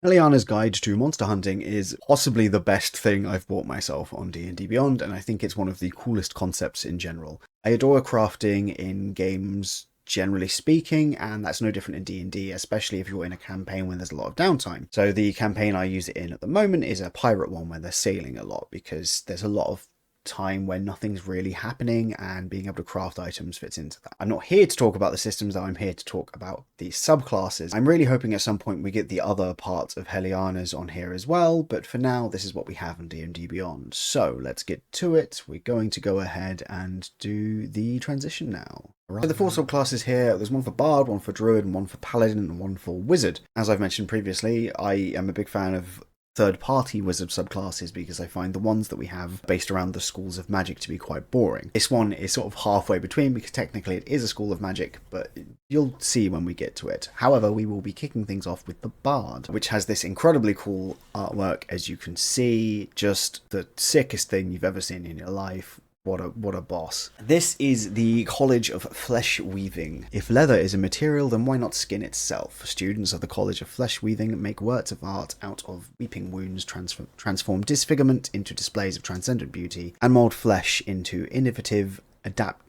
Heliana's Guide to Monster Hunting is possibly the best thing I've bought myself on D&D Beyond, and I think it's one of the coolest concepts in general. I adore crafting in games, generally speaking, and that's no different in D&D, especially if you're in a campaign when there's a lot of downtime. So the campaign I use it in at the moment is a pirate one where they're sailing a lot, because there's a lot of time when nothing's really happening, and being able to craft items fits into that. I'm not here to talk about the systems, though. I'm here to talk about the subclasses. I'm really hoping at some point we get the other parts of Heliana's on here as well, but for now this is what we have in D&D Beyond. So let's get to it. We're going to go ahead and do the transition now. So the 4 subclasses here, there's one for Bard, one for Druid, and one for Paladin, and one for Wizard. As I've mentioned previously, I am a big fan of third-party wizard subclasses because I find the ones that we have based around the schools of magic to be quite boring. This one is sort of halfway between because technically it is a school of magic, but you'll see when we get to it. However, we will be kicking things off with the Bard, which has this incredibly cool artwork, as you can see, just the sickest thing you've ever seen in your life. What a boss. This is the College of Flesh Weaving. If leather is a material, then why not skin itself? Students of the College of Flesh Weaving make works of art out of weeping wounds, transform disfigurement into displays of transcendent beauty, and mold flesh into innovative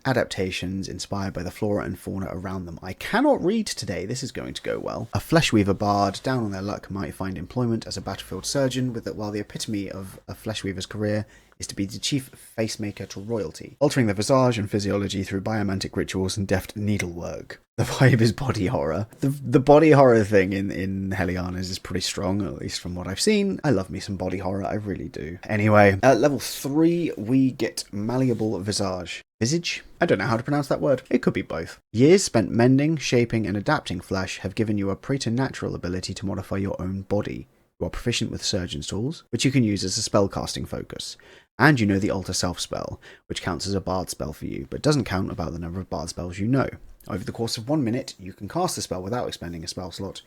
adaptations inspired by the flora and fauna around them. I cannot read today, this is going to go well. A fleshweaver bard, down on their luck, might find employment as a battlefield surgeon, while the epitome of a fleshweaver's career is to be the chief facemaker to royalty, altering their visage and physiology through biomantic rituals and deft needlework. The vibe is body horror. The body horror thing in Heliana's is pretty strong, at least from what I've seen. I love me some body horror, I really do. Anyway, at level 3, we get malleable visage. Visage? I don't know how to pronounce that word. It could be both. Years spent mending, shaping, and adapting flesh have given you a preternatural ability to modify your own body. You are proficient with surgeon's tools, which you can use as a spellcasting focus. And you know the Alter Self spell, which counts as a bard spell for you, but doesn't count about the number of bard spells you know. Over the course of 1 minute, you can cast the spell without expending a spell slot,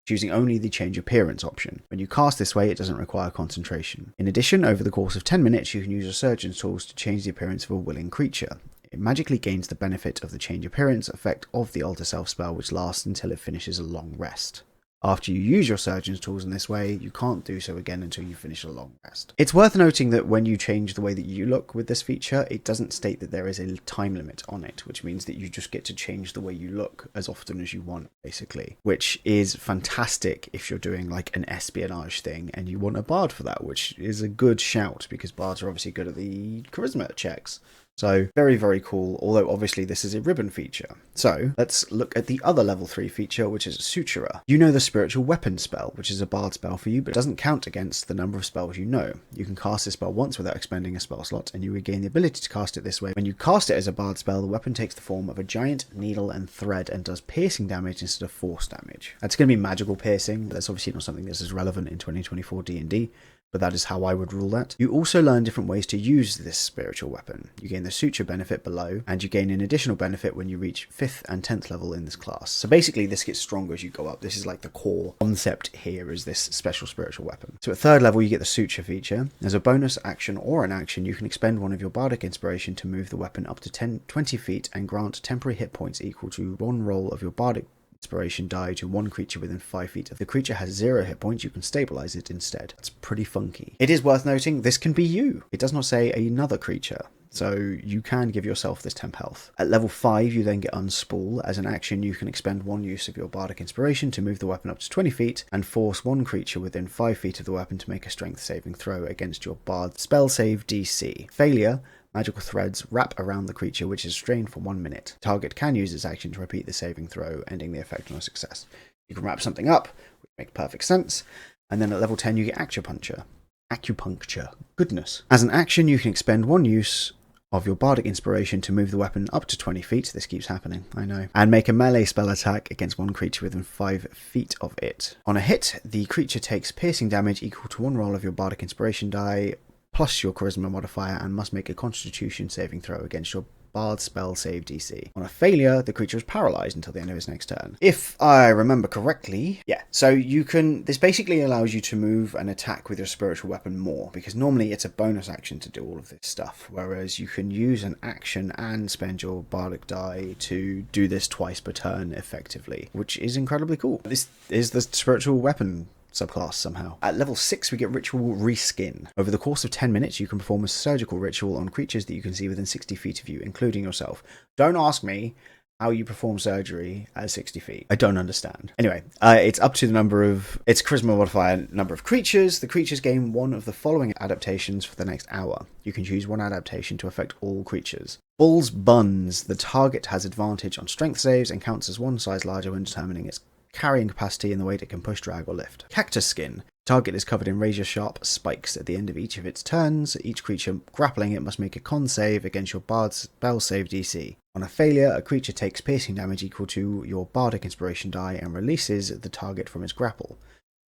choosing only the change appearance option. When you cast this way, it doesn't require concentration. In addition, over the course of 10 minutes, you can use your surgeon's tools to change the appearance of a willing creature. It magically gains the benefit of the change appearance effect of the Alter Self spell, which lasts until it finishes a long rest. After you use your surgeon's tools in this way, you can't do so again until you finish a long rest. It's worth noting that when you change the way that you look with this feature, it doesn't state that there is a time limit on it, which means that you just get to change the way you look as often as you want, basically. Which is fantastic if you're doing like an espionage thing and you want a bard for that, which is a good shout because bards are obviously good at the charisma checks. So, very, very cool, although obviously this is a ribbon feature. So, let's look at the other level 3 feature, which is Suturer. You know the spiritual weapon spell, which is a bard spell for you, but doesn't count against the number of spells you know. You can cast this spell once without expending a spell slot, and you regain the ability to cast it this way. When you cast it as a bard spell, the weapon takes the form of a giant needle and thread and does piercing damage instead of force damage. That's going to be magical piercing. That's obviously not something that's as relevant in 2024 D&D. But that is how I would rule that. You also learn different ways to use this spiritual weapon. You gain the suture benefit below, and you gain an additional benefit when you reach 5th and 10th level in this class. So basically this gets stronger as you go up. This is like the core concept here, is this special spiritual weapon. So at 3rd level you get the suture feature. As a bonus action or an action, you can expend one of your bardic inspiration to move the weapon up to 20 feet and grant temporary hit points equal to 1 roll of your bardic inspiration die to one creature within 5 feet. If the creature has 0 hit points, you can stabilize it instead. That's pretty funky. It is worth noting, this can be you. It does not say another creature, so you can give yourself this temp health. At level 5, you then get Unspool. As an action, you can expend 1 use of your bardic inspiration to move the weapon up to 20 feet and force 1 creature within 5 feet of the weapon to make a strength saving throw against your bard spell save DC. Failure, magical threads wrap around the creature, which is strained for 1 minute. Target can use its action to repeat the saving throw, ending the effect on a success. You can wrap something up, which makes perfect sense. And then at level 10, you get Acupuncture. Acupuncture. Goodness. As an action, you can expend 1 use of your bardic inspiration to move the weapon up to 20 feet. This keeps happening, I know. And make a melee spell attack against 1 creature within 5 feet of it. On a hit, the creature takes piercing damage equal to 1 roll of your bardic inspiration die plus your charisma modifier and must make a constitution saving throw against your bard spell save DC. On a failure, the creature is paralyzed until the end of its next turn. If I remember correctly, yeah, so you can, this basically allows you to move and attack with your spiritual weapon more, because normally it's a bonus action to do all of this stuff, whereas you can use an action and spend your bardic die to do this twice per turn effectively, which is incredibly cool. This is the spiritual weapon subclass somehow. At level 6 we get Ritual Reskin. Over the course of 10 minutes you can perform a surgical ritual on creatures that you can see within 60 feet of you, including yourself. Don't ask me how you perform surgery at 60 feet. I don't understand. Anyway, it's up to the number of... It's charisma modifier number of creatures. The creatures gain one of the following adaptations for the next hour. You can choose one adaptation to affect all creatures. Bull's Buns. The target has advantage on strength saves and counts as one size larger when determining its carrying capacity in the weight it can push, drag, or lift. Cactus Skin. Target is covered in razor-sharp spikes at the end of each of its turns. Each creature grappling it must make a con save against your Bard's spell save DC. On a failure, a creature takes piercing damage equal to your Bardic Inspiration die and releases the target from its grapple.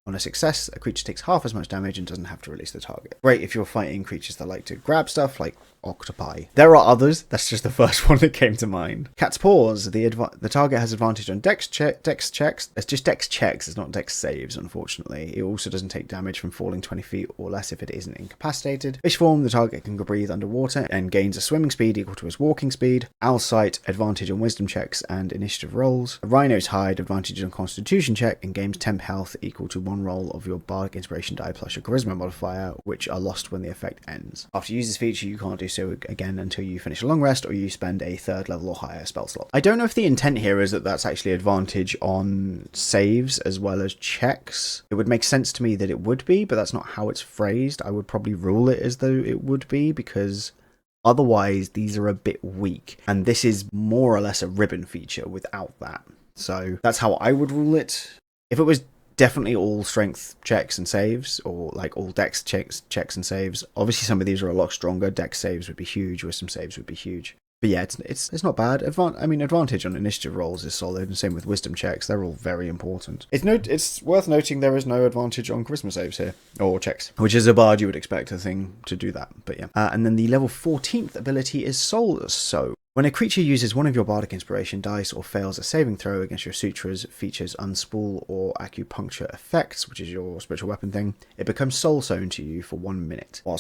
On a success, a creature takes half as much damage and doesn't have to release the target. Great if you're fighting creatures that like to grab stuff, like octopi. There are others, that's just the first one that came to mind. Cat's Paws. The target has advantage on dex checks. It's just dex checks, it's not dex saves, unfortunately. It also doesn't take damage from falling 20 feet or less if it isn't incapacitated. Fish form. The target can breathe underwater and gains a swimming speed equal to its walking speed. Owl sight. Advantage on wisdom checks and initiative rolls. Rhino's hide. Advantage on constitution check and gains temp health equal to one roll of your Bardic Inspiration die plus your charisma modifier, which are lost when the effect ends. After you use this feature, you can't do so again until you finish a long rest or you spend a 3rd level or higher spell slot. I don't know if the intent here is that that's actually advantage on saves as well as checks. It would make sense to me that it would be, but that's not how it's phrased. I would probably rule it as though it would be, because otherwise these are a bit weak, and this is more or less a ribbon feature without that. So that's how I would rule it. If it was definitely all strength checks and saves, or like all dex checks and saves. Obviously some of these are a lot stronger. Dex saves would be huge, wisdom saves would be huge. But yeah, it's not bad. Advantage on initiative rolls is solid, and same with wisdom checks. They're all very important. It's worth noting there is no advantage on charisma saves here, or checks, which is a bard you would expect a thing to do that. But yeah, and then the level 14th ability is Soul Sow. When a creature uses one of your Bardic Inspiration dice or fails a saving throw against your sutras, features, unspool, or acupuncture effects, which is your spiritual weapon thing, it becomes soul sewn to you for 1 minute. While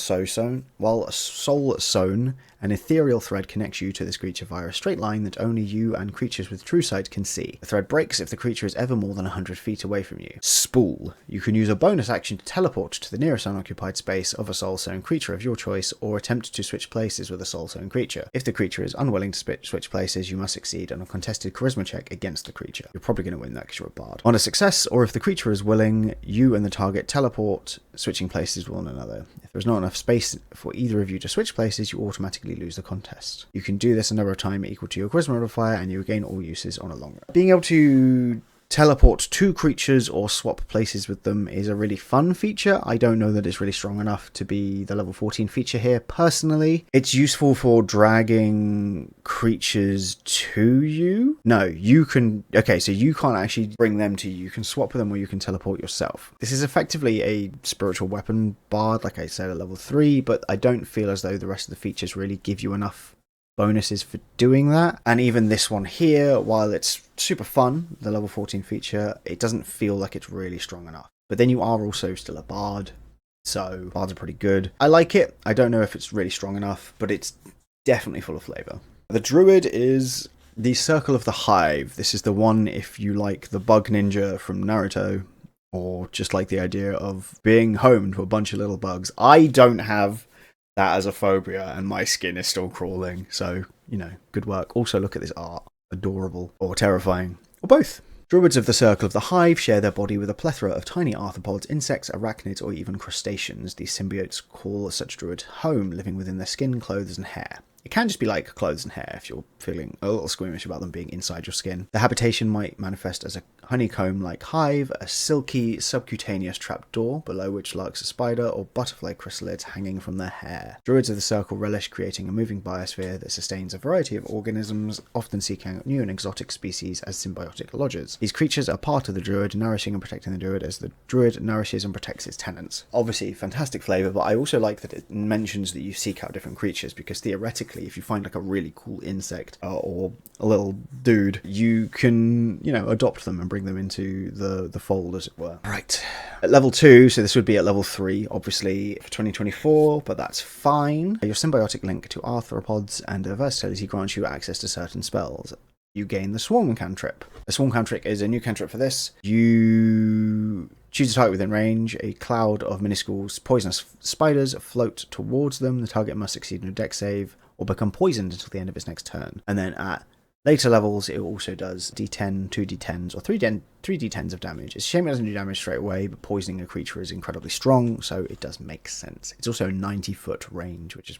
soul sewn, an ethereal thread connects you to this creature via a straight line that only you and creatures with true sight can see. The thread breaks if the creature is ever more than 100 feet away from you. Spool. You can use a bonus action to teleport to the nearest unoccupied space of a soul sewn creature of your choice, or attempt to switch places with a soul sewn creature. If the creature is unwilling to switch places, you must succeed on a contested charisma check against the creature. You're probably going to win that because you're a bard. On a success, or if the creature is willing, you and the target teleport, switching places with one another. If there's not enough space for either of you to switch places, you automatically lose the contest. You can do this a number of times equal to your charisma modifier, and you regain all uses on a long rest. Being able to teleport to creatures or swap places with them is a really fun feature. I don't know that it's really strong enough to be the level 14 feature here personally. It's useful for dragging creatures to you. No, you can... Okay, so you can't actually bring them to you. You can swap with them or you can teleport yourself. This is effectively a spiritual weapon bard, like I said, at level 3, but I don't feel as though the rest of the features really give you enough bonuses for doing that. And even this one here, while it's super fun, the level 14 feature, it doesn't feel like it's really strong enough. But then you are also still a bard, so bards are pretty good. I like it. I don't know if it's really strong enough, but it's definitely full of flavor. The druid is the Circle of the Hive. This is the one if you like the bug ninja from Naruto, or just like the idea of being home to a bunch of little bugs. I don't have that as a phobia, and my skin is still crawling, so, you know, good work. Also, look at this art. Adorable. Or terrifying. Or both. Druids of the Circle of the Hive share their body with a plethora of tiny arthropods, insects, arachnids, or even crustaceans. These symbiotes call such druids home, living within their skin, clothes, and hair. It can just be like clothes and hair if you're feeling a little squeamish about them being inside your skin. The habitation might manifest as a honeycomb-like hive, a silky subcutaneous trapdoor below which lurks a spider, or butterfly chrysalids hanging from their hair. Druids of the Circle relish creating a moving biosphere that sustains a variety of organisms, often seeking out new and exotic species as symbiotic lodgers. These creatures are part of the druid, nourishing and protecting the druid as the druid nourishes and protects its tenants. Obviously, fantastic flavour, but I also like that it mentions that you seek out different creatures, because theoretically, if you find like a really cool insect or a little dude, you can, you know, adopt them and bring them into the fold, as it were. Right. At level 2, so this would be at level 3, obviously, for 2024, but that's fine. Your symbiotic link to arthropods and their versatility grants you access to certain spells. You gain the Swarm cantrip. The Swarm cantrip is a new cantrip for this. You Choose a target within range. A cloud of minuscule poisonous spiders float towards them. The target must succeed in a dex save or become poisoned until the end of its next turn. And then at later levels, it also does D10, 2D10s, or 3D10s of damage. It's a shame it doesn't do damage straight away, but poisoning a creature is incredibly strong, so it does make sense. It's also 90-foot range, which is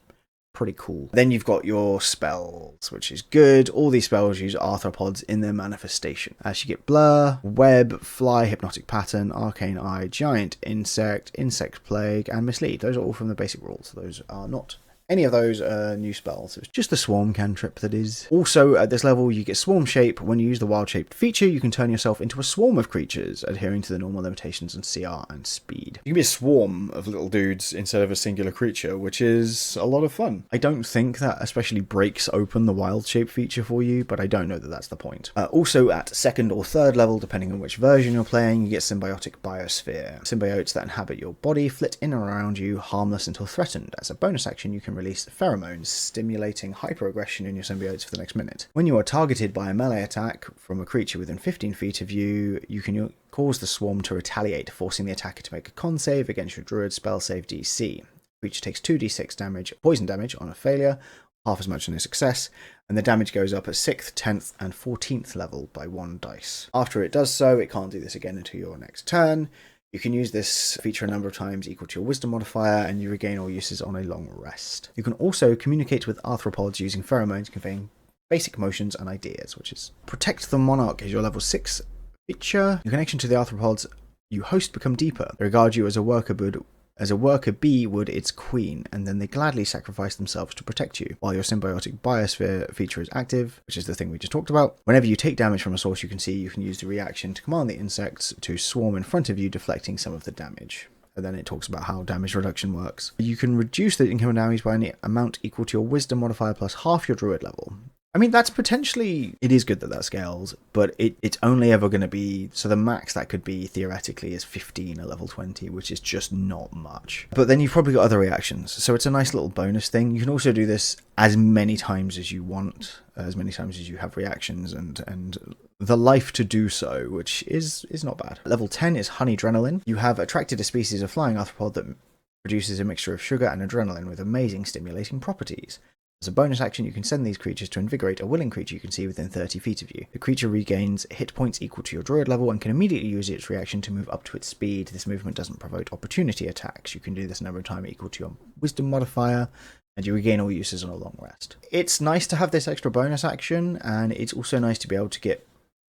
pretty cool. Then you've got your spells, which is good. All these spells use arthropods in their manifestation. As you get Blur, Web, Fly, Hypnotic Pattern, Arcane Eye, Giant Insect, Insect Plague, and Mislead. Those are all from the basic rules. Those are not any of those new spells. It's just the Swarm cantrip that is. Also, at this level, you get Swarm Shape. When you use the Wild Shaped feature, you can turn yourself into a swarm of creatures, adhering to the normal limitations on CR and speed. You can be a swarm of little dudes instead of a singular creature, which is a lot of fun. I don't think that especially breaks open the Wild Shape feature for you, but I don't know that that's the point. Also, at second or third level, depending on which version you're playing, you get Symbiotic Biosphere. Symbiotes that inhabit your body flit in and around you, harmless until threatened. As a bonus action, you can release pheromones, stimulating hyperaggression in your symbiotes for the next minute. When you are targeted by a melee attack from a creature within 15 feet of you, you can cause the swarm to retaliate, forcing the attacker to make a con save against your druid spell save DC. The creature takes 2d6 damage, poison damage on a failure, half as much on a success, and the damage goes up at 6th, 10th, and 14th level by 1 dice. After it does so, it can't do this again until your next turn. You can use this feature a number of times equal to your wisdom modifier, and you regain all uses on a long rest. You can also communicate with arthropods using pheromones conveying basic motions and ideas, which is Protect the Monarch is your level 6 feature. Your connection to the arthropods you host become deeper. They regard you as a worker bee would its queen, and then they gladly sacrifice themselves to protect you. While your Symbiotic Biosphere feature is active, which is the thing we just talked about, whenever you take damage from a source you can see, you can use the reaction to command the insects to swarm in front of you, deflecting some of the damage. And then it talks about how damage reduction works. You can reduce the incoming damage by an amount equal to your wisdom modifier plus half your druid level. I mean, that's potentially... It is good that that scales, but it's only ever going to be... So the max that could be, theoretically, is 15 at level 20, which is just not much. But then you've probably got other reactions, so it's a nice little bonus thing. You can also do this as many times as you want, as many times as you have reactions, and the life to do so, which is not bad. Level 10 is Honey Adrenaline. You have attracted a species of flying arthropod that produces a mixture of sugar and adrenaline with amazing stimulating properties. As a bonus action, you can send these creatures to invigorate a willing creature you can see within 30 feet of you. The creature regains hit points equal to your druid level and can immediately use its reaction to move up to its speed. This movement doesn't provoke opportunity attacks. You can do this a number of times equal to your wisdom modifier, and you regain all uses on a long rest. It's nice to have this extra bonus action, and it's also nice to be able to get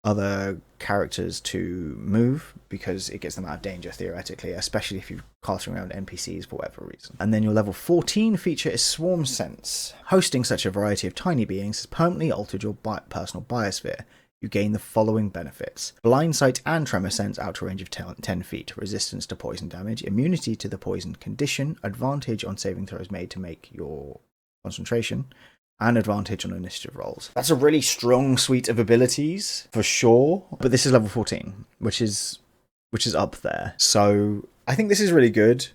other characters to move, because it gets them out of danger theoretically, especially if you're casting around NPCs for whatever reason. And then your level 14 feature is Swarm Sense. Hosting such a variety of tiny beings has permanently altered your personal biosphere. You gain the following benefits: Blind Sight and Tremor Sense out to a range of 10 feet, resistance to poison damage, immunity to the poison condition, advantage on saving throws made to make your concentration, and advantage on initiative rolls. That's a really strong suite of abilities, for sure. But this is level 14, which is up there. So I think this is really good.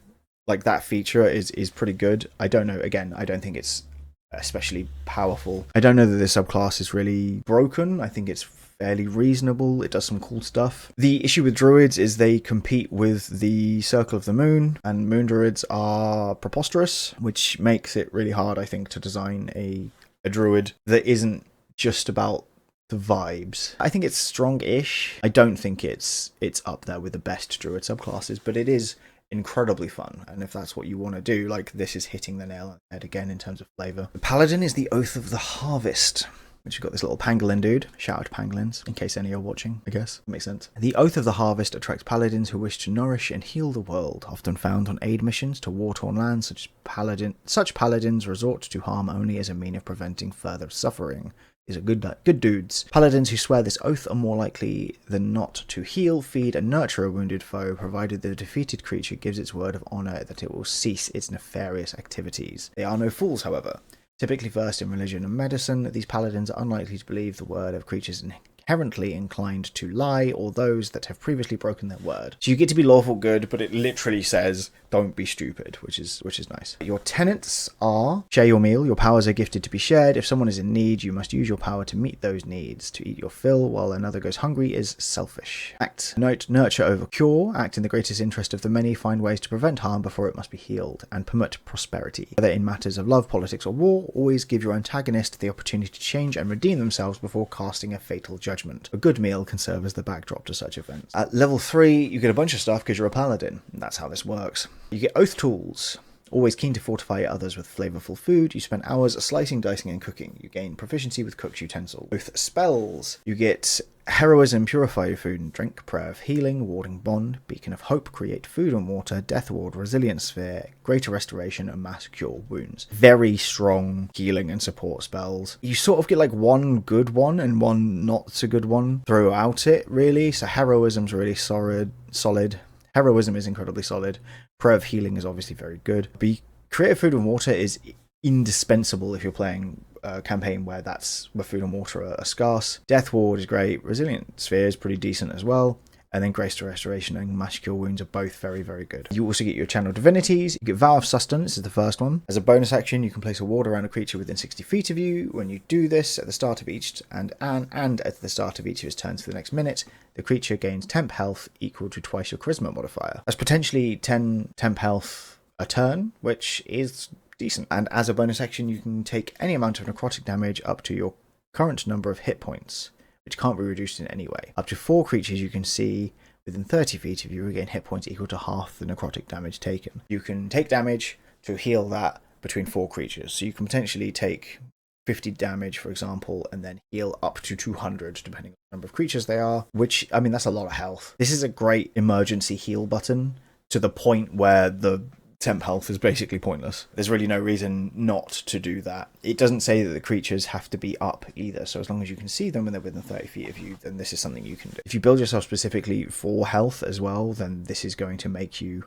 Like, that feature is pretty good. I don't know, again, I don't think it's especially powerful. I don't know that this subclass is really broken. I think it's fairly reasonable. It does some cool stuff. The issue with druids is they compete with the Circle of the Moon, and moon druids are preposterous, which makes it really hard, I think, to design a druid that isn't just about the vibes. I think it's strong-ish. I don't think it's up there with the best druid subclasses, but it is incredibly fun, and if that's what you want to do, like, this is hitting the nail on the head again in terms of flavour. The paladin is the Oath of the Harvest, which you've got this little pangolin dude. Shout out to pangolins, in case any are watching, I guess. That makes sense. The Oath of the Harvest attracts paladins who wish to nourish and heal the world, often found on aid missions to war-torn lands. Such paladins resort to harm only as a mean of preventing further suffering. These are good dudes. Paladins who swear this oath are more likely than not to heal, feed, and nurture a wounded foe, provided the defeated creature gives its word of honour that it will cease its nefarious activities. They are no fools, however. Typically versed in religion and medicine, these paladins are unlikely to believe the word of creatures inherently inclined to lie, or those that have previously broken their word. So you get to be lawful good, but it literally says don't be stupid, which is nice. Your tenets are: share your meal. Your powers are gifted to be shared. If someone is in need, you must use your power to meet those needs. To eat your fill while another goes hungry is selfish. Act. Note, nurture over cure. Act in the greatest interest of the many. Find ways to prevent harm before it must be healed, and promote prosperity. Whether in matters of love, politics, or war, always give your antagonist the opportunity to change and redeem themselves before casting a fatal judgment. A good meal can serve as the backdrop to such events. At level 3, you get a bunch of stuff because you're a paladin. That's how this works. You get oath tools. Always keen to fortify others with flavorful food. You spend hours slicing, dicing, and cooking. You gain proficiency with cooked utensils. Oath spells. You get heroism, purify your food and drink, prayer of healing, warding bond, beacon of hope, create food and water, death ward, resilience sphere, greater restoration, and mass cure wounds. Very strong healing and support spells. You sort of get like one good one and one not so good one throughout it, really. So heroism's really solid. Heroism is incredibly solid. Prayer of healing is obviously very good. But creative food and water is indispensable if you're playing a campaign where food and water are scarce. Death ward is great. Resilient sphere is pretty decent as well. And then Grace to Restoration and Mass Cure Wounds are both very, very good. You also get your Channel Divinities. You get Vow of Sustenance is the first one. As a bonus action, you can place a ward around a creature within 60 feet of you. When you do this, at the start of each and at the start of each of its turns for the next minute, the creature gains temp health equal to twice your charisma modifier. That's potentially 10 temp health a turn, which is decent. And as a bonus action, you can take any amount of necrotic damage up to your current number of hit points, which can't be reduced in any way. Up to 4 creatures you can see within 30 feet of you regain hit points equal to half the necrotic damage taken. You can take damage to heal that between 4 creatures. So you can potentially take 50 damage, for example, and then heal up to 200, depending on the number of creatures they are, which, I mean, that's a lot of health. This is a great emergency heal button to the point where the temp health is basically pointless. There's really no reason not to do that. It doesn't say that the creatures have to be up either, so as long as you can see them and they're within 30 feet of you, then this is something you can do. If you build yourself specifically for health as well, then this is going to make you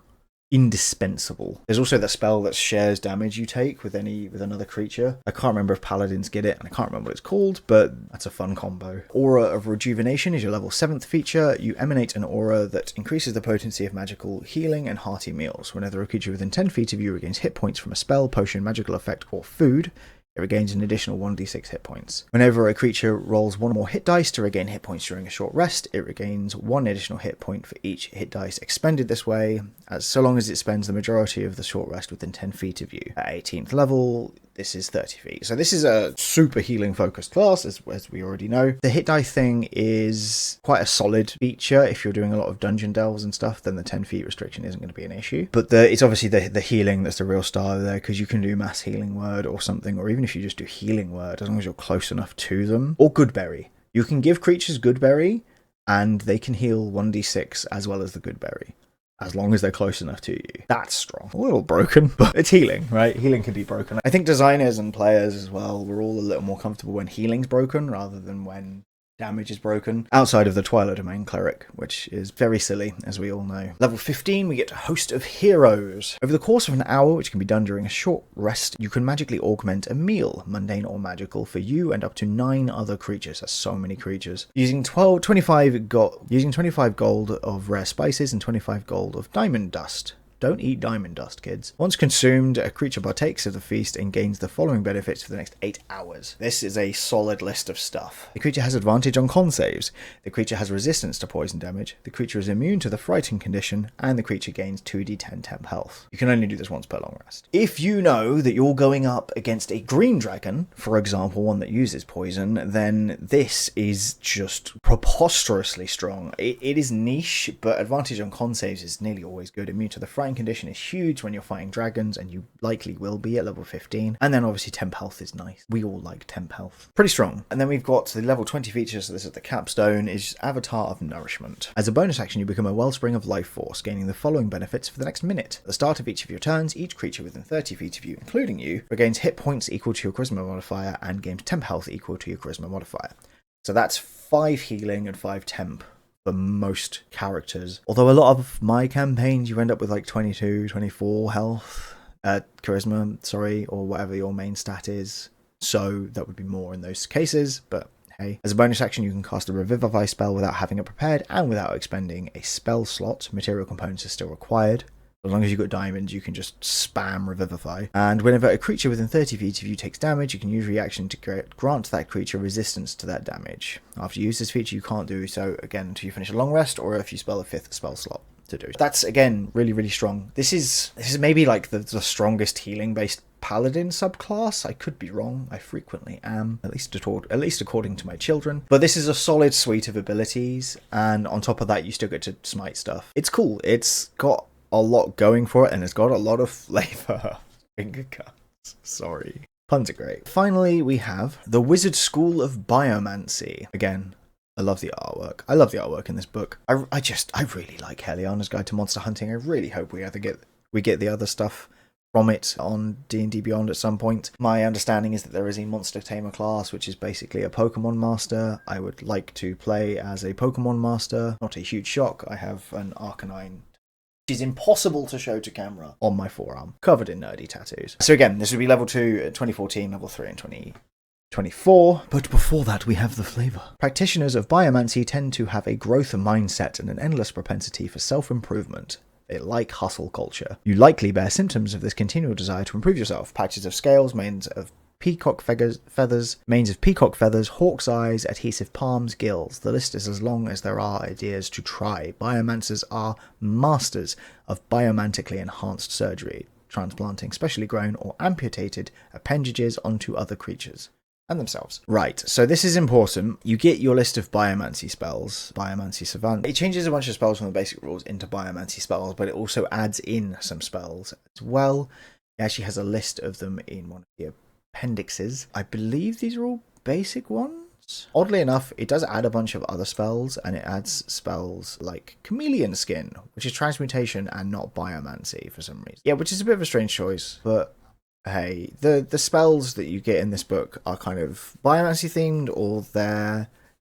indispensable. There's also that spell that shares damage you take with another creature. I can't remember if paladins get it, and I can't remember what it's called, but that's a fun combo. Aura of Rejuvenation is your level 7th feature. You emanate an aura that increases the potency of magical healing and hearty meals. Whenever a creature within 10 feet of you regains hit points from a spell, potion, magical effect, or food, it regains an additional 1d6 hit points. Whenever a creature rolls 1 or more hit dice to regain hit points during a short rest, it regains 1 additional hit point for each hit dice expended this way, so long as it spends the majority of the short rest within 10 feet of you. At 18th level, this is 30 feet. So this is a super healing focused class, as we already know. The hit die thing is quite a solid feature. If you're doing a lot of dungeon delves and stuff, then the 10 feet restriction isn't going to be an issue. But it's obviously the healing that's the real star there, because you can do mass healing word or something, or even if you just do healing word, as long as you're close enough to them. Or Goodberry. You can give creatures Goodberry, and they can heal 1d6 as well as the Goodberry, as long as they're close enough to you. That's strong. A little broken, but it's healing, right? Healing can be broken. I think designers and players as well, we're all a little more comfortable when healing's broken rather than when damage is broken, outside of the Twilight Domain Cleric, which is very silly, as we all know. Level 15, we get Host of Heroes. Over the course of an hour, which can be done during a short rest, you can magically augment a meal, mundane or magical, for you and up to 9 other creatures. That's so many creatures. Using 25 gold of rare spices and 25 gold of diamond dust. Don't eat diamond dust, kids. Once consumed, a creature partakes of the feast and gains the following benefits for the next 8 hours. This is a solid list of stuff. The creature has advantage on con saves. The creature has resistance to poison damage. The creature is immune to the frightened condition, and the creature gains 2d10 temp health. You can only do this once per long rest. If you know that you're going up against a green dragon, for example, one that uses poison, then this is just preposterously strong. It is niche, but advantage on con saves is nearly always good. Immune to the frightened condition is huge when you're fighting dragons, and you likely will be at level 15. And then obviously temp health is nice. We all like temp health. Pretty strong. And then we've got the level 20 features, so this is the capstone, is Avatar of Nourishment. As a bonus action, you become a wellspring of life force, gaining the following benefits for the next minute. At the start of each of your turns, each creature within 30 feet of you, including you, regains hit points equal to your charisma modifier and gains temp health equal to your charisma modifier. So that's 5 healing and 5 temp for most characters. Although a lot of my campaigns, you end up with like 22, 24 health, charisma, or whatever your main stat is. So that would be more in those cases, but hey. As a bonus action, you can cast a Revivify spell without having it prepared and without expending a spell slot. Material components are still required. As long as you've got diamonds, you can just spam Revivify. And whenever a creature within 30 feet of you takes damage, you can use reaction to grant that creature resistance to that damage. After you use this feature, you can't do so again until you finish a long rest, or if you spell a 5th spell slot to do. That's, again, really, really strong. This is maybe like the strongest healing-based paladin subclass. I could be wrong. I frequently am, at least according to my children. But this is a solid suite of abilities, and on top of that, you still get to smite stuff. It's cool. It's got a lot going for it, and it's got a lot of flavor. Finger cuts. Sorry. Puns are great. Finally, we have the Wizard School of Biomancy. Again, I love the artwork. I love the artwork in this book. I really like Heliana's Guide to Monster Hunting. I really hope we get the other stuff from it on D&D Beyond at some point. My understanding is that there is a Monster Tamer class, which is basically a Pokemon Master. I would like to play as a Pokemon Master. Not a huge shock. I have an Arcanine, which is impossible to show to camera, on my forearm, covered in nerdy tattoos. So again, this would be level 2 at 2014, level 3 in 2024. But before that, we have the flavor. Practitioners of Biomancy tend to have a growth mindset and an endless propensity for self-improvement. They like hustle culture. You likely bear symptoms of this continual desire to improve yourself. Patches of scales, manes of peacock feathers, hawk's eyes, adhesive palms, gills. The list is as long as there are ideas to try. Biomancers are masters of biomantically enhanced surgery, transplanting specially grown or amputated appendages onto other creatures and themselves. Right, so this is important. You get your list of Biomancy spells, Biomancy Savant. It changes a bunch of spells from the basic rules into Biomancy spells, but it also adds in some spells as well. It actually has a list of them in one of the appendixes. I believe these are all basic ones. Oddly enough, it does add a bunch of other spells, and it adds spells like Chameleon Skin, which is transmutation and not Biomancy for some reason. Yeah, which is a bit of a strange choice, but hey, the spells that you get in this book are kind of Biomancy themed, or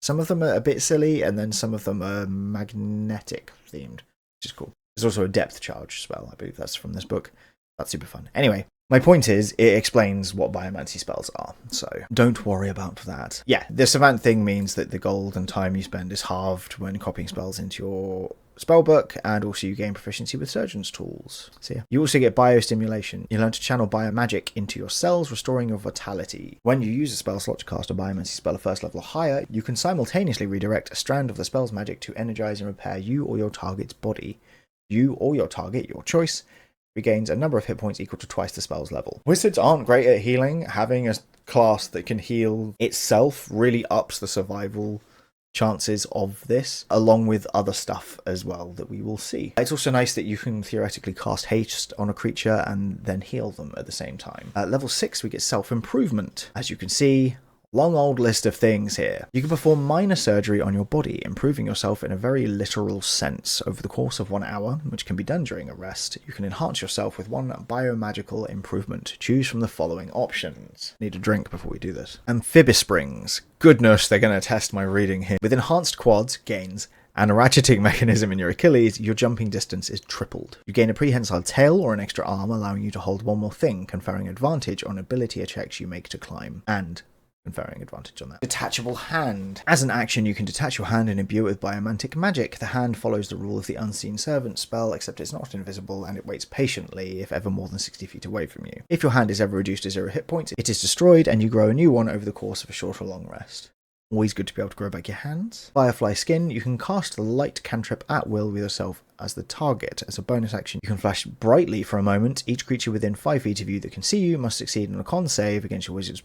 some of them are a bit silly, and then some of them are magnetic themed, which is cool. There's also a depth charge spell, I believe that's from this book. That's super fun. Anyway, my point is, it explains what Biomancy spells are, so don't worry about that. Yeah, the Savant thing means that the gold and time you spend is halved when copying spells into your spellbook, and also you gain proficiency with Surgeon's Tools. So yeah. You also get Biostimulation. You learn to channel biomagic into your cells, restoring your vitality. When you use a spell slot to cast a Biomancy spell at first level or higher, you can simultaneously redirect a strand of the spell's magic to energize and repair you or your target's body. You or your target, your choice, regains a number of hit points equal to twice the spell's level. Wizards aren't great at healing. Having a class that can heal itself really ups the survival chances of this, along with other stuff as well that we will see. It's also nice that you can theoretically cast haste on a creature and then heal them at the same time. At level 6 we get self-improvement. As you can see, long old list of things here. You can perform minor surgery on your body, improving yourself in a very literal sense over the course of 1 hour, which can be done during a rest. You can enhance yourself with 1 biomagical improvement. Choose from the following options. Need a drink before we do this. Amphibisprings. Goodness, they're going to test my reading here. With enhanced quads, gains, and a ratcheting mechanism in your Achilles, your jumping distance is tripled. You gain a prehensile tail or an extra arm, allowing you to hold one more thing, conferring advantage on ability checks you make to climb, and conferring advantage on that. Detachable hand. As an action, you can detach your hand and imbue it with biomantic magic. The hand follows the rule of the Unseen Servant spell, except it's not invisible, and it waits patiently if ever more than 60 feet away from you. If your hand is ever reduced to 0 hit points, it is destroyed, and you grow a new one over the course of a short or long rest. Always good to be able to grow back your hands. Firefly Skin. You can cast the light cantrip at will with yourself as the target. As a bonus action, you can flash brightly for a moment. Each creature within 5 feet of you that can see you must succeed on a con save against your wizard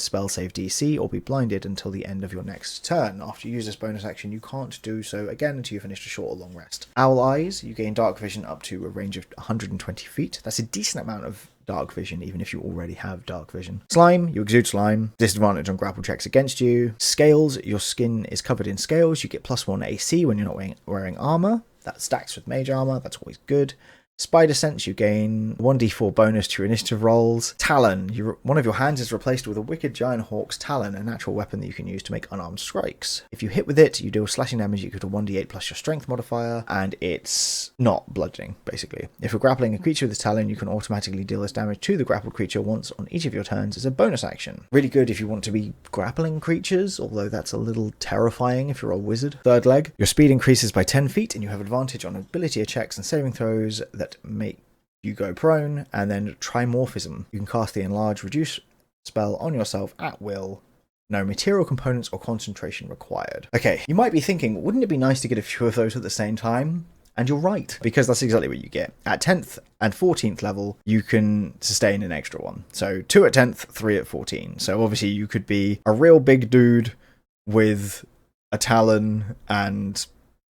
spell save DC, or be blinded until the end of your next turn. After you use this bonus action, you can't do so again until you finish a short or long rest. Owl Eyes. You gain dark vision up to a range of 120 feet. That's a decent amount of dark vision, even if you already have dark vision. Slime. You exude slime. Disadvantage on grapple checks against you. Scales. Your skin is covered in scales. You get +1 AC when you're not wearing armor. That stacks with mage armor. That's always good. Spider Sense, you gain 1d4 bonus to your initiative rolls. Talon, one of your hands is replaced with a wicked giant hawk's talon, a natural weapon that you can use to make unarmed strikes. If you hit with it, you deal slashing damage equal to 1d8 plus your strength modifier, and it's not bludgeoning, basically. If you're grappling a creature with this talon, you can automatically deal this damage to the grappled creature once on each of your turns as a bonus action. Really good if you want to be grappling creatures, although that's a little terrifying if you're a wizard. Third leg, your speed increases by 10 feet, and you have advantage on ability checks and saving throws that make you go prone. And then Trimorphism, you can cast the Enlarge Reduce spell on yourself at will. No material components or concentration required. Okay, you might be thinking, wouldn't it be nice to get a few of those at the same time? And you're right, because that's exactly what you get. At 10th and 14th level, you can sustain an extra one. So 2 at 10th, 3 at 14. So obviously you could be a real big dude with a talon and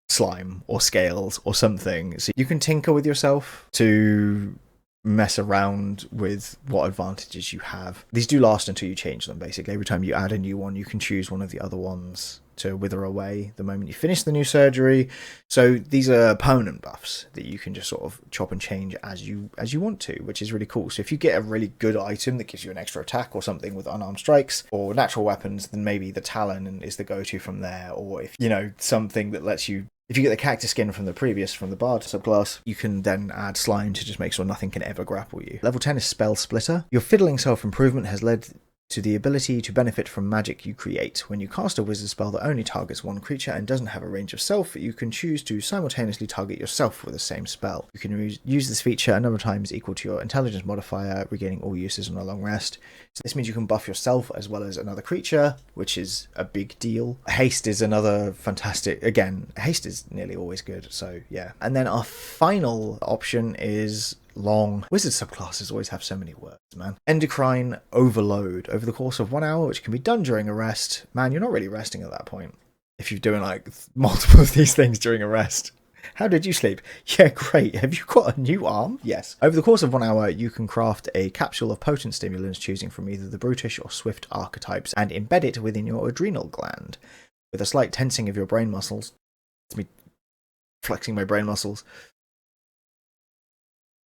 slime or scales or something. So you can tinker with yourself to mess around with what advantages you have. These do last until you change them, basically. Every time you add a new one, you can choose one of the other ones to wither away the moment you finish the new surgery. So these are permanent buffs that you can just sort of chop and change as you want to, which is really cool. So if you get a really good item that gives you an extra attack or something with unarmed strikes or natural weapons, then maybe the talon is the go-to from there. Or if, something that lets you, if you get the cactus skin from the Bard subclass, you can then add slime to just make sure nothing can ever grapple you. Level 10 is Spell Splitter. Your fiddling self-improvement has led to the ability to benefit from magic you create. When you cast a wizard spell that only targets one creature and doesn't have a range of self, you can choose to simultaneously target yourself with the same spell. You can use this feature a number of times equal to your intelligence modifier, regaining all uses on a long rest. So this means you can buff yourself as well as another creature, which is a big deal. Haste is another fantastic, again, haste is nearly always good, so yeah. And then our final option is long. Wizard subclasses always have so many words, man. Endocrine Overload. Over the course of 1 hour, which can be done during a rest. Man, you're not really resting at that point if you're doing like multiple of these things during a rest. How did you sleep? Yeah, great. Have you got a new arm? Yes. Over the course of 1 hour, you can craft a capsule of potent stimulants, choosing from either the brutish or swift archetypes, and embed it within your adrenal gland. With a slight tensing of your brain muscles, it's me flexing my brain muscles,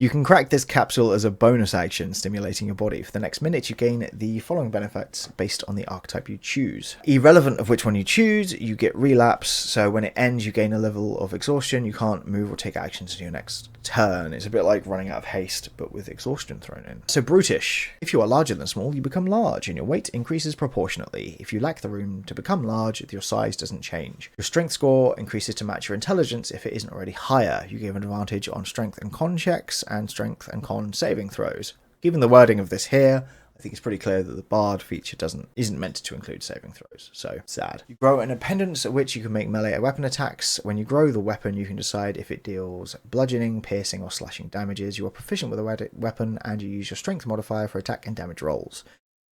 you can crack this capsule as a bonus action, stimulating your body. For the next minute, you gain the following benefits based on the archetype you choose. Irrelevant of which one you choose, you get relapse, so when it ends, you gain a level of exhaustion. You can't move or take actions in your next turn. It's a bit like running out of haste, but with exhaustion thrown in. So brutish. If you are larger than small, you become large, and your weight increases proportionately. If you lack the room to become large, your size doesn't change. Your strength score increases to match your intelligence if it isn't already higher. You gain an advantage on strength and con checks, and strength and con saving throws. Given the wording of this here, I think it's pretty clear that the Bard feature isn't meant to include saving throws, so sad. You grow an appendance at which you can make melee weapon attacks. When you grow the weapon, you can decide if it deals bludgeoning, piercing, or slashing damages. You are proficient with a weapon, and you use your strength modifier for attack and damage rolls.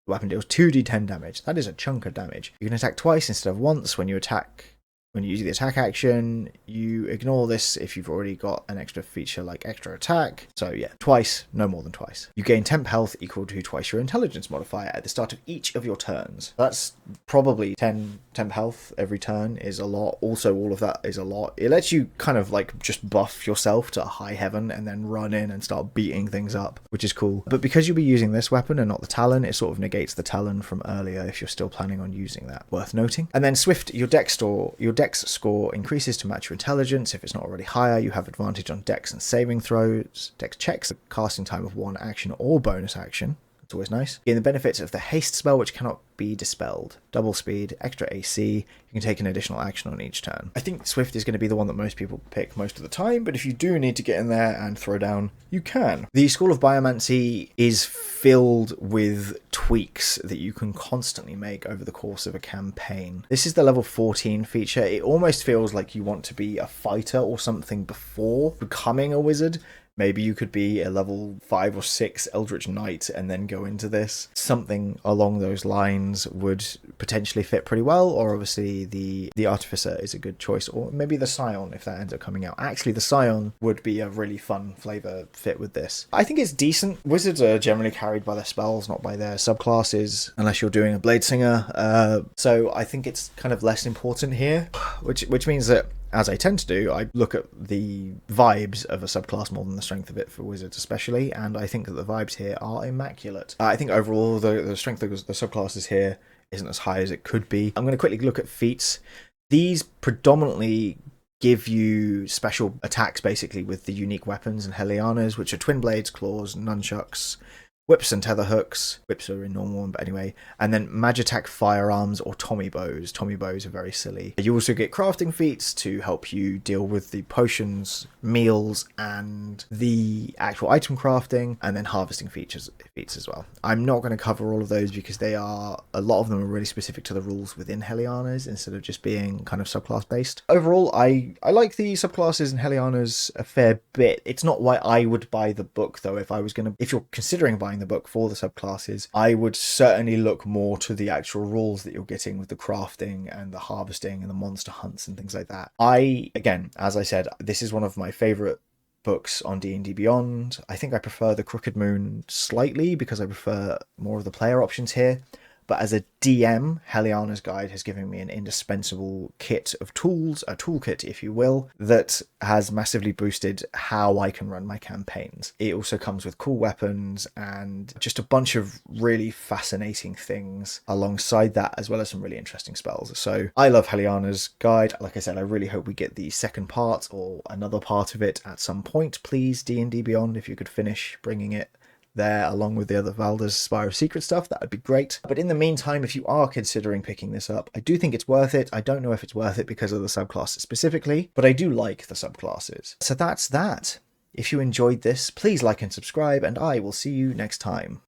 The weapon deals 2d10 damage. That is a chunk of damage. You can attack twice instead of once when you attack. When you use the attack action, you ignore this if you've already got an extra feature like extra attack. So yeah, twice, no more than twice. You gain temp health equal to twice your intelligence modifier at the start of each of your turns. That's probably 10 temp health every turn is a lot. Also, all of that is a lot. It lets you kind of like just buff yourself to high heaven and then run in and start beating things up, which is cool. But because you'll be using this weapon and not the talon, it sort of negates the talon from earlier if you're still planning on using that. Worth noting. And then swift, your dex score increases to match your intelligence. If it's not already higher, you have advantage on dex and saving throws. Dex checks, a casting time of 1 action or bonus action. It's always nice. Gain the benefits of the haste spell, which cannot be dispelled. Double speed, extra AC. You can take an additional action on each turn. I think Swift is going to be the one that most people pick most of the time, but if you do need to get in there and throw down, you can. The School of Biomancy is filled with tweaks that you can constantly make over the course of a campaign. This is the level 14 feature. It almost feels like you want to be a fighter or something before becoming a wizard. Maybe you could be a level 5 or 6 Eldritch Knight and then go into this. Something along those lines would potentially fit pretty well, or obviously the Artificer is a good choice, or maybe the Scion if that ends up coming out. Actually, the Scion would be a really fun flavor fit with this. I think it's decent. Wizards are generally carried by their spells, not by their subclasses, unless you're doing a Blade Singer. So I think it's kind of less important here, which means that as I tend to do, I look at the vibes of a subclass more than the strength of it for wizards especially, and I think that the vibes here are immaculate. I think overall the strength of the subclasses here isn't as high as it could be. I'm going to quickly look at feats. These predominantly give you special attacks basically with the unique weapons and Helianas, which are twin blades, claws, nunchucks, whips and tether hooks. Whips are in normal one, but anyway. And then Magitek firearms or Tommy bows. Tommy bows are very silly. You also get crafting feats to help you deal with the potions, meals, and the actual item crafting, and then harvesting feats as well. I'm not going to cover all of those because a lot of them are really specific to the rules within Helianas instead of just being kind of subclass based. Overall, I like the subclasses and Helianas a fair bit. It's not why I would buy the book though. If you're considering buying the book for the subclasses, I would certainly look more to the actual rules that you're getting with the crafting and the harvesting and the monster hunts and things like that. Again, as I said, this is one of my favorite books on D&D Beyond. I think I prefer the Crooked Moon slightly because I prefer more of the player options here. But as a DM, Heliana's Guide has given me an indispensable kit of tools, a toolkit if you will, that has massively boosted how I can run my campaigns. It also comes with cool weapons and just a bunch of really fascinating things alongside that, as well as some really interesting spells. So I love Heliana's Guide. Like I said, I really hope we get the second part or another part of it at some point. Please, D&D Beyond, if you could finish bringing it there along with the other Valda's Spire of Secret stuff, that would be great. But in the meantime, if you are considering picking this up, I do think it's worth it. I don't know if it's worth it because of the subclasses specifically, but I do like the subclasses. So that's that. If you enjoyed this, please like and subscribe, and I will see you next time.